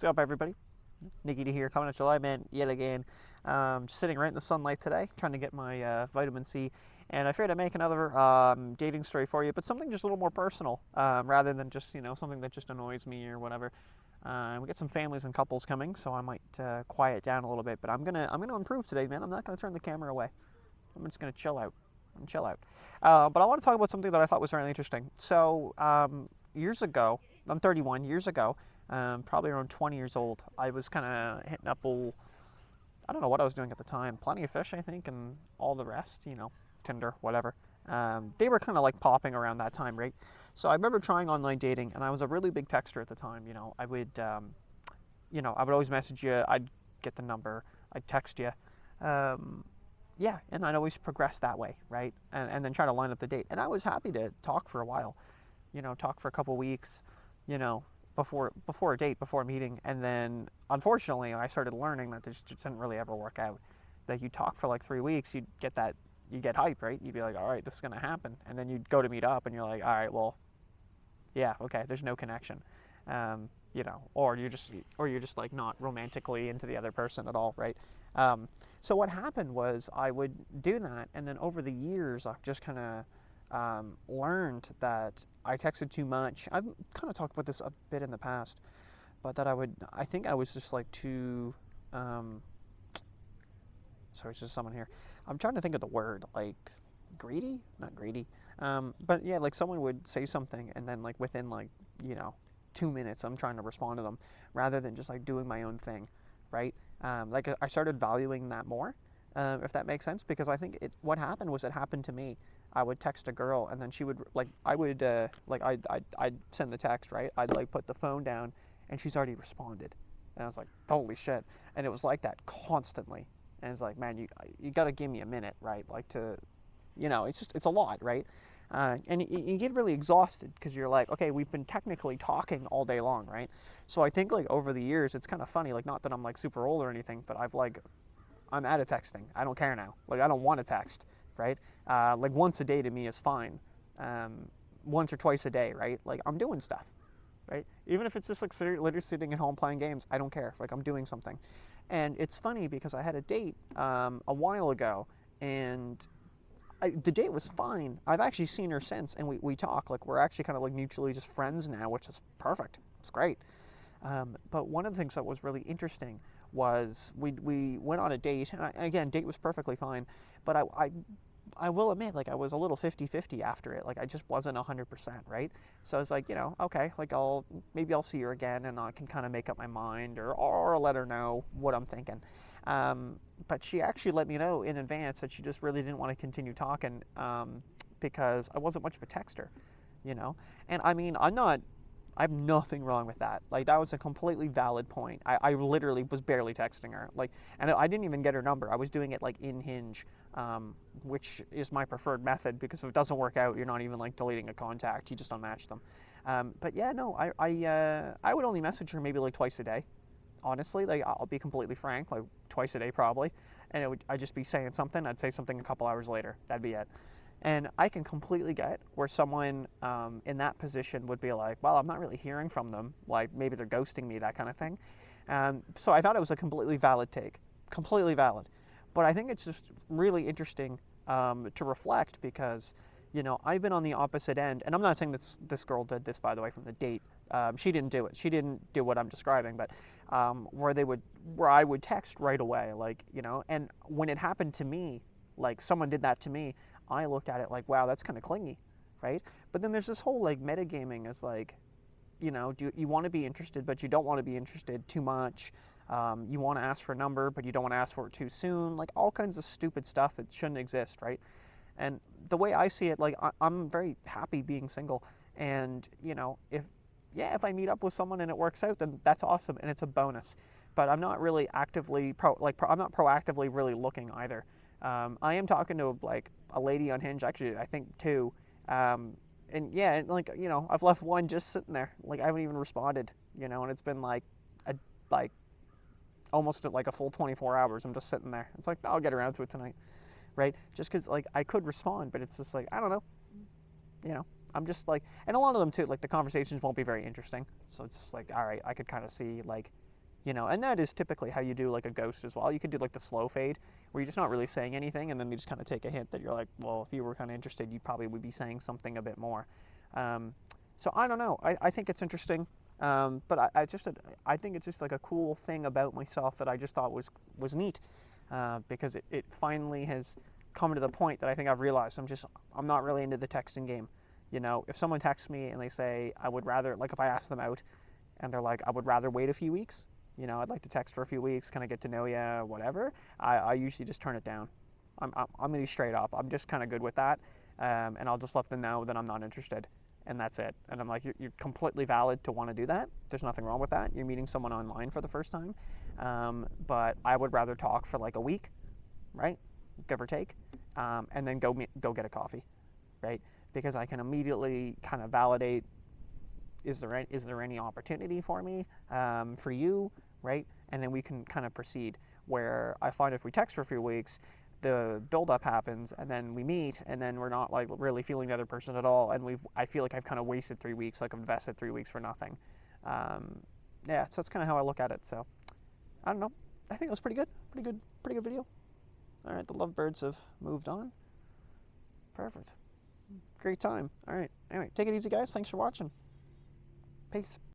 What's up, everybody? Nikki D here, coming at July Man yet again. Just sitting right in the sunlight today, trying to get my vitamin C. And I figured I'd make another dating story for you, but something just a little more personal, rather than just something that just annoys me or whatever. We got some families and couples coming, so I might quiet down a little bit. But I'm gonna improve today, man. I'm not gonna turn the camera away. I'm just gonna chill out and chill out. But I want to talk about something that I thought was really interesting. So years ago, I'm 31. Years ago, probably around 20 years old, I was kind of hitting up old. I don't know what I was doing at the time. Plenty of Fish, I think, and all the rest. Tinder, whatever. They were kind of like popping around that time, right? So I remember trying online dating, and I was a really big texter at the time. I would, I would always message you. I'd get the number. I'd text you. Yeah, and I'd always progress that way, right? And then try to line up the date. And I was happy to talk for a while, talk for a couple weeks, before a date, before a meeting. And then, unfortunately, I started learning that this just didn't really ever work out. That you talk for like 3 weeks, you get hype, right? You'd be like, all right, this is going to happen. And then you'd go to meet up and you're like, all right, well, yeah, okay, there's no connection. Or you're just like not romantically into the other person at all, right? So what happened was I would do that, and then over the years I've just kind of learned that I texted too much. I've kind of talked about this a bit in the past, but that I think I was just like too. Sorry, it's just someone here. I'm trying to think of the word, like greedy, not greedy, but yeah, like someone would say something, and then like within 2 minutes, I'm trying to respond to them, rather than just like doing my own thing, right? Like I started valuing that more, if that makes sense, because I think what happened was it happened to me. I would text a girl, and then she would I'd send the text, right? I'd like put the phone down, and she's already responded, and I was like, holy shit! And it was like that constantly, and it's like, man, you got to give me a minute, right? Like to, it's a lot, right? And you get really exhausted because you're like, okay, we've been technically talking all day long, right? So I think like over the years, it's kind of funny, like not that I'm like super old or anything, but I'm out of texting. I don't care now. Like I don't want to text, right? Like once a day to me is fine. Once or twice a day, right? Like I'm doing stuff, right? Even if it's just like literally sitting at home playing games, I don't care. Like I'm doing something. And it's funny because I had a date a while ago, and the date was fine. I've actually seen her since, and we talk. Like we're actually kind of like mutually just friends now, which is perfect. It's great. But one of the things that was really interesting was we went on a date, and again, date was perfectly fine, but I will admit, like I was a little 50-50 after it. Like I just wasn't 100%, right? So I was like, okay, like maybe I'll see her again, and I can kind of make up my mind, or let her know what I'm thinking. But she actually let me know in advance that she just really didn't want to continue talking, because I wasn't much of a texter, And I mean, I have nothing wrong with that. Like that was a completely valid point. I literally was barely texting her. Like, and I didn't even get her number. I was doing it like in Hinge, which is my preferred method, because if it doesn't work out, you're not even like deleting a contact. You just unmatch them. But yeah, no, I would only message her maybe like twice a day. Honestly, like I'll be completely frank, like twice a day probably, and I'd just be saying something. I'd say something a couple hours later. That'd be it. And I can completely get where someone in that position would be like, well, I'm not really hearing from them. Like maybe they're ghosting me, that kind of thing. So I thought it was a completely valid take, completely valid. But I think it's just really interesting to reflect, because I've been on the opposite end, and I'm not saying that this girl did this, by the way, from the date. She didn't do it. She didn't do what I'm describing, but where I would text right away, like, and when it happened to me, like someone did that to me, I looked at it like, wow, that's kind of clingy, right? But then there's this whole like metagaming as like, do you want to be interested, but you don't want to be interested too much. You want to ask for a number, but you don't want to ask for it too soon. Like all kinds of stupid stuff that shouldn't exist, right? And the way I see it, like I'm very happy being single, and if I meet up with someone and it works out, then that's awesome and it's a bonus. But I'm not really actively I'm not proactively really looking either. I am talking to like a lady on Hinge, actually, I think two, and yeah, like I've left one just sitting there, like I haven't even responded, and it's been like almost like a full 24 hours. I'm just sitting there. It's like I'll get around to it tonight, right? Just because like I could respond, but it's just like I don't know, I'm just like, and a lot of them too, like the conversations won't be very interesting. So it's just like, all right, I could kind of see like You know, and that is typically how you do like a ghost as well. You could do like the slow fade where you're just not really saying anything, and then you just kind of take a hint that you're like, well, if you were kind of interested, you probably would be saying something a bit more. So I don't know. I think it's interesting, but I think it's just like a cool thing about myself that I just thought was neat, because it finally has come to the point that I think I've realized I'm not really into the texting game. You know, if someone texts me and they say I would rather, like if I ask them out and they're like, I would rather wait a few weeks, you know, I'd like to text for a few weeks, kind of get to know you, whatever, I usually just turn it down. I'm going to be straight up. I'm just kind of good with that. And I'll just let them know that I'm not interested. And that's it. And I'm like, you're completely valid to want to do that. There's nothing wrong with that. You're meeting someone online for the first time. But I would rather talk for like a week, right? Give or take. And then go get a coffee, right? Because I can immediately kind of validate, is there any opportunity for me, for you, right? And then we can kind of proceed. Where I find if we text for a few weeks, the buildup happens, and then we meet, and then we're not like really feeling the other person at all, and I feel like I've kind of wasted 3 weeks, like I've invested 3 weeks for nothing. Yeah, so that's kind of how I look at it. So I don't know. I think it was pretty good video. All right, the lovebirds have moved on. Perfect. Great time. All right. Anyway, take it easy, guys. Thanks for watching. Peace.